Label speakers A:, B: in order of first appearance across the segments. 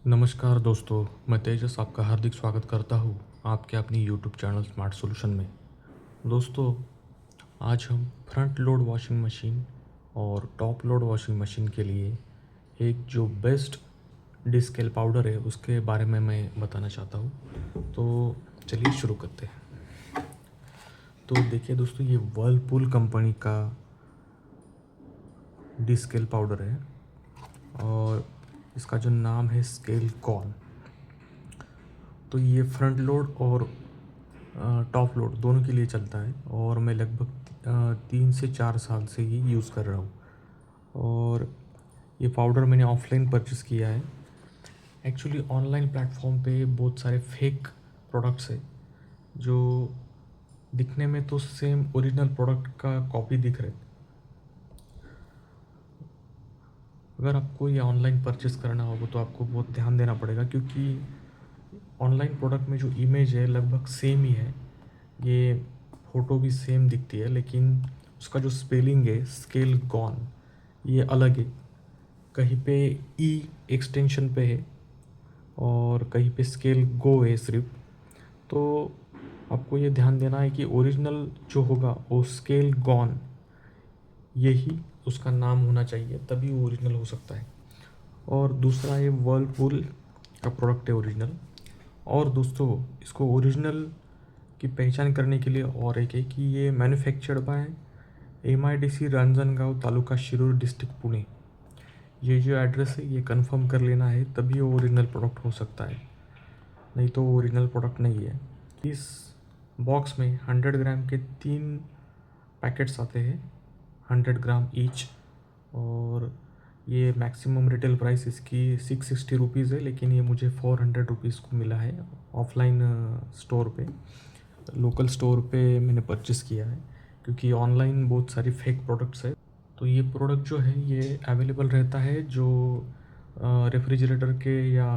A: नमस्कार दोस्तों, मैं तेजस आपका हार्दिक स्वागत करता हूँ आपके अपनी यूट्यूब चैनल स्मार्ट सॉल्यूशन में। दोस्तों, आज हम फ्रंट लोड वॉशिंग मशीन और टॉप लोड वॉशिंग मशीन के लिए एक जो बेस्ट डिस्केल पाउडर है उसके बारे में मैं बताना चाहता हूँ। तो चलिए शुरू करते हैं। तो देखिए दोस्तों, ये वर्लपूल कंपनी का डिस्केल पाउडर है और इसका जो नाम है स्केल कॉन। तो ये फ्रंट लोड और टॉप लोड दोनों के लिए चलता है और मैं लगभग 3 से 4 साल से ये यूज़ कर रहा हूँ। और ये पाउडर मैंने ऑफलाइन परचेस किया है। एक्चुअली ऑनलाइन प्लेटफॉर्म पे बहुत सारे फेक प्रोडक्ट्स है जो दिखने में तो सेम ओरिजिनल प्रोडक्ट का कॉपी दिख रहे। अगर आपको ये ऑनलाइन परचेस करना होगा तो आपको बहुत ध्यान देना पड़ेगा, क्योंकि ऑनलाइन प्रोडक्ट में जो इमेज है लगभग सेम ही है, ये फ़ोटो भी सेम दिखती है, लेकिन उसका जो स्पेलिंग है स्केल गॉन ये अलग है। कहीं पे ई एक्सटेंशन पे है और कहीं पे स्केल गो है सिर्फ। तो आपको ये ध्यान देना है कि ओरिजिनल जो होगा वो स्केल गॉन यही उसका नाम होना चाहिए, तभी वो ओरिजिनल हो सकता है। और दूसरा ये वर्लपूल का प्रोडक्ट है ओरिजिनल। और दोस्तों, इसको ओरिजिनल की पहचान करने के लिए और एक है कि ये manufactured by MIDC Ranjangaon taluka Shirur district Pune. ये जो एड्रेस है ये कंफर्म कर लेना है, तभी वो ओरिजिनल प्रोडक्ट हो सकता है, नहीं तो वो ओरिजिनल प्रोडक्ट नहीं है। इस बॉक्स में 100 ग्राम के 3 पैकेट्स आते हैं, 100 ग्राम ईच। और ये मैक्सिमम रिटेल प्राइस इसकी 660 रुपीज़ है, लेकिन ये मुझे 400 रुपीज़ को मिला है ऑफलाइन स्टोर पे। लोकल स्टोर पे मैंने परचेस किया है, क्योंकि ऑनलाइन बहुत सारी फेक प्रोडक्ट्स है। तो ये प्रोडक्ट जो है ये अवेलेबल रहता है जो रेफ्रिजरेटर के या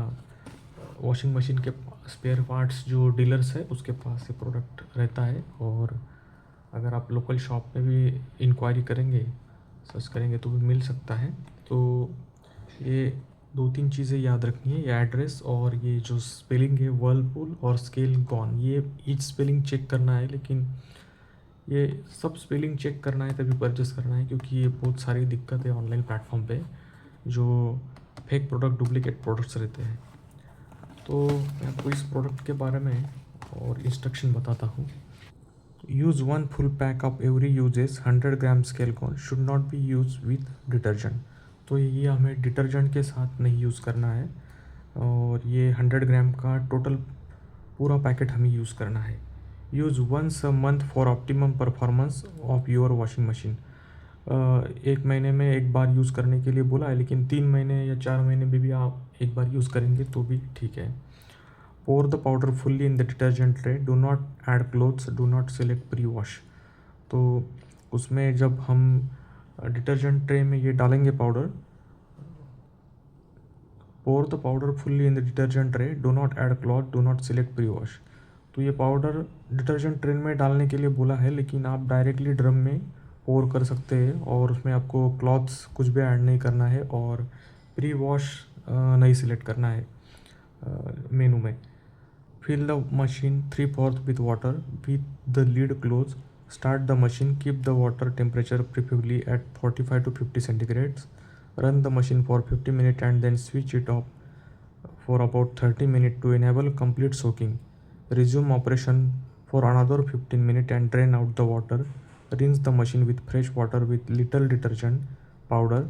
A: वॉशिंग मशीन के स्पेयर पार्ट्स जो डीलर्स है उसके पास ये प्रोडक्ट रहता है। और अगर आप लोकल शॉप में भी इंक्वायरी करेंगे, सर्च करेंगे तो भी मिल सकता है। तो ये 2-3 चीज़ें याद रखनी है, ये एड्रेस और ये जो स्पेलिंग है वर्लपूल और स्केल गॉन, ये ईच स्पेलिंग चेक करना है। लेकिन ये सब स्पेलिंग चेक करना है तभी परचेस करना है, क्योंकि ये बहुत सारी दिक्कत है ऑनलाइन प्लेटफॉर्म पे जो फेक प्रोडक्ट, डुप्लीकेट प्रोडक्ट्स रहते हैं। तो मैं आपको इस प्रोडक्ट के बारे में और इंस्ट्रक्शन बताता हूँ। Use 1 full pack of every uses 100 gram scale con should not be use with detergent. तो ये हमें डिटर्जेंट के साथ नहीं यूज़ करना है, और ये 100 ग्राम का टोटल पूरा पैकेट हमें यूज़ करना है। Use once a month for optimum performance of your washing machine. 1 महीने में एक बार यूज़ करने के लिए बोला है, लेकिन 3 महीने या 4 महीने में भी आप एक बार यूज़ करेंगे तो भी ठीक है। Pour the powder fully in the detergent tray. Do not add clothes. Do not select pre-wash. तो उसमें जब हम डिटर्जेंट ट्रे में ये डालेंगे powder, pour the powder fully in the detergent tray. Do not add cloth. Do not select pre-wash. तो ये powder detergent tray में डालने के लिए बोला है, लेकिन आप डायरेक्टली ड्रम में पोर कर सकते हैं और उसमें आपको क्लॉथ्स कुछ भी ऐड नहीं करना है और प्री वॉश नहीं सिलेक्ट करना है मेनू में। Fill the machine 3/4 with water with the lid closed. Start the machine. Keep the water temperature preferably at 45 to 50 centigrades. Run the machine for 50 minutes and then switch it off for about 30 minutes to enable complete soaking. Resume operation for another 15 minutes and drain out the water. Rinse the machine with fresh water with little detergent powder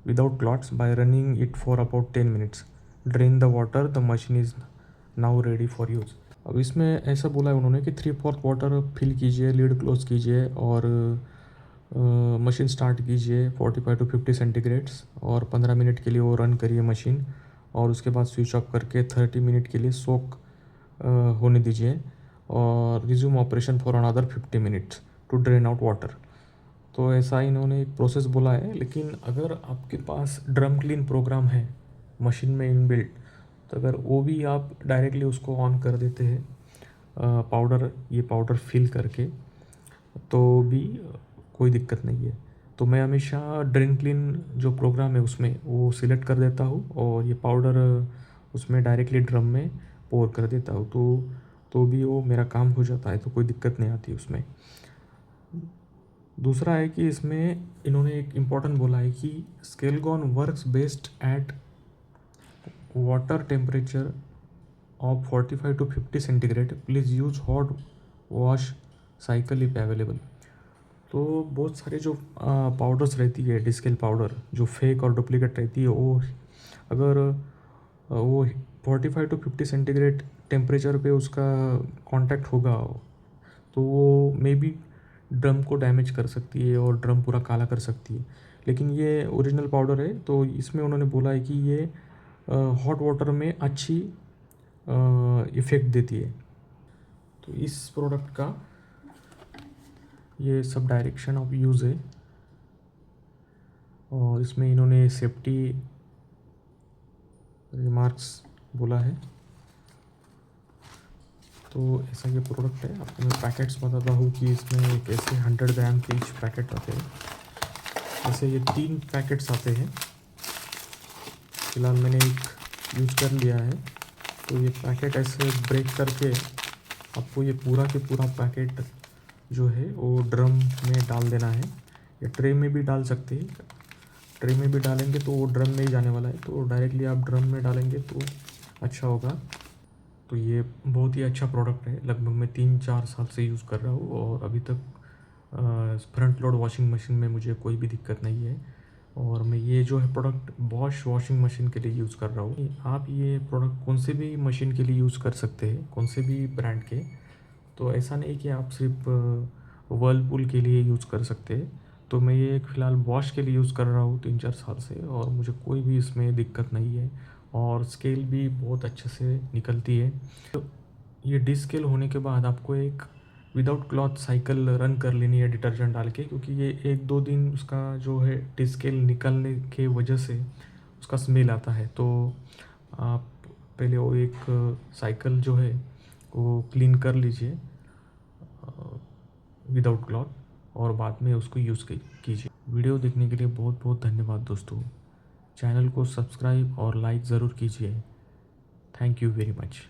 A: without clots by running it for about 10 minutes. Drain the water. The machine is now ready for use. अब इसमें ऐसा बोला है उन्होंने कि 3/4 water fill कीजिए, lead close कीजिए और मशीन स्टार्ट कीजिए 45 टू 50 सेंटीग्रेड्स और 15 मिनट के लिए वो रन करिए मशीन, और उसके बाद स्विच ऑफ करके 30 मिनट के लिए सोक होने दीजिए और resume operation for another 50 minutes to drain out water. तो ऐसा इन्होंने एक प्रोसेस बोला है। लेकिन अगर आपके पास ड्रम क्लीन प्रोग्राम है मशीन में इनबिल्ट, तो अगर वो भी आप डायरेक्टली उसको ऑन कर देते हैं पाउडर फिल करके, तो भी कोई दिक्कत नहीं है। तो मैं हमेशा ड्रेन क्लीन जो प्रोग्राम है उसमें वो सिलेक्ट कर देता हूँ और ये पाउडर उसमें डायरेक्टली ड्रम में पोर कर देता हूँ, तो भी वो मेरा काम हो जाता है, तो कोई दिक्कत नहीं आती उसमें। दूसरा है कि इसमें इन्होंने एक इम्पॉर्टेंट बोला है कि Scalegon works best at water temperature of 45 to 50 centigrade, please use hot wash cycle if available. तो बहुत सारे जो पाउडर्स रहती है, डिस्केल पाउडर जो फेक और डुप्लीकेट रहती है, वो अगर वो 45 to 50 सेंटीग्रेड टेम्परेचर पे उसका कांटेक्ट होगा तो वो मे बी ड्रम को डैमेज कर सकती है और ड्रम पूरा काला कर सकती है। लेकिन ये ओरिजिनल पाउडर है, तो इसमें उन्होंने बोला है कि ये हॉट वाटर में अच्छी इफ़ेक्ट देती है। तो इस प्रोडक्ट का ये सब डायरेक्शन ऑफ यूज़ है और इसमें इन्होंने सेफ्टी रिमार्क्स बोला है। तो ऐसा ये प्रोडक्ट है। आपको मैं पैकेट्स बताता हूँ कि इसमें एक ऐसे 100 ग्राम के ईच पैकेट आते हैं। ऐसे ये 3 पैकेट्स आते हैं। फ़िलहाल मैंने एक यूज़ कर लिया है। तो ये पैकेट ऐसे ब्रेक करके आपको ये पूरा के पूरा पैकेट जो है वो ड्रम में डाल देना है, या ट्रे में भी डाल सकते हैं। ट्रे में भी डालेंगे तो वो ड्रम में ही जाने वाला है, तो डायरेक्टली आप ड्रम में डालेंगे तो अच्छा होगा। तो ये बहुत ही अच्छा प्रोडक्ट है। लगभग मैं 3-4 साल से यूज़ कर रहा हूँ और अभी तक फ्रंट लोड वॉशिंग मशीन में मुझे कोई भी दिक्कत नहीं है। और मैं ये जो है प्रोडक्ट बॉश वॉशिंग मशीन के लिए यूज़ कर रहा हूँ। आप ये प्रोडक्ट कौन से भी मशीन के लिए यूज़ कर सकते हैं, कौन से भी ब्रांड के। तो ऐसा नहीं कि आप सिर्फ वर्लपूल के लिए यूज़ कर सकते हैं। तो मैं ये फ़िलहाल बॉश के लिए यूज़ कर रहा हूँ 3-4 साल से और मुझे कोई भी इसमें दिक्कत नहीं है और स्केल भी बहुत अच्छे से निकलती है। तो ये डिस्केल होने के बाद आपको एक विदाउट क्लॉथ साइकिल रन कर लेनी है डिटर्जेंट डाल के, क्योंकि ये 1-2 दिन उसका जो है डिस्केल निकलने के वजह से उसका स्मेल आता है। तो आप पहले वो एक साइकिल जो है वो क्लीन कर लीजिए विदाउट क्लॉथ और बाद में उसको यूज़ कीजिए। वीडियो देखने के लिए बहुत बहुत धन्यवाद दोस्तों। चैनल को सब्सक्राइब और लाइक ज़रूर कीजिए। Thank you very much.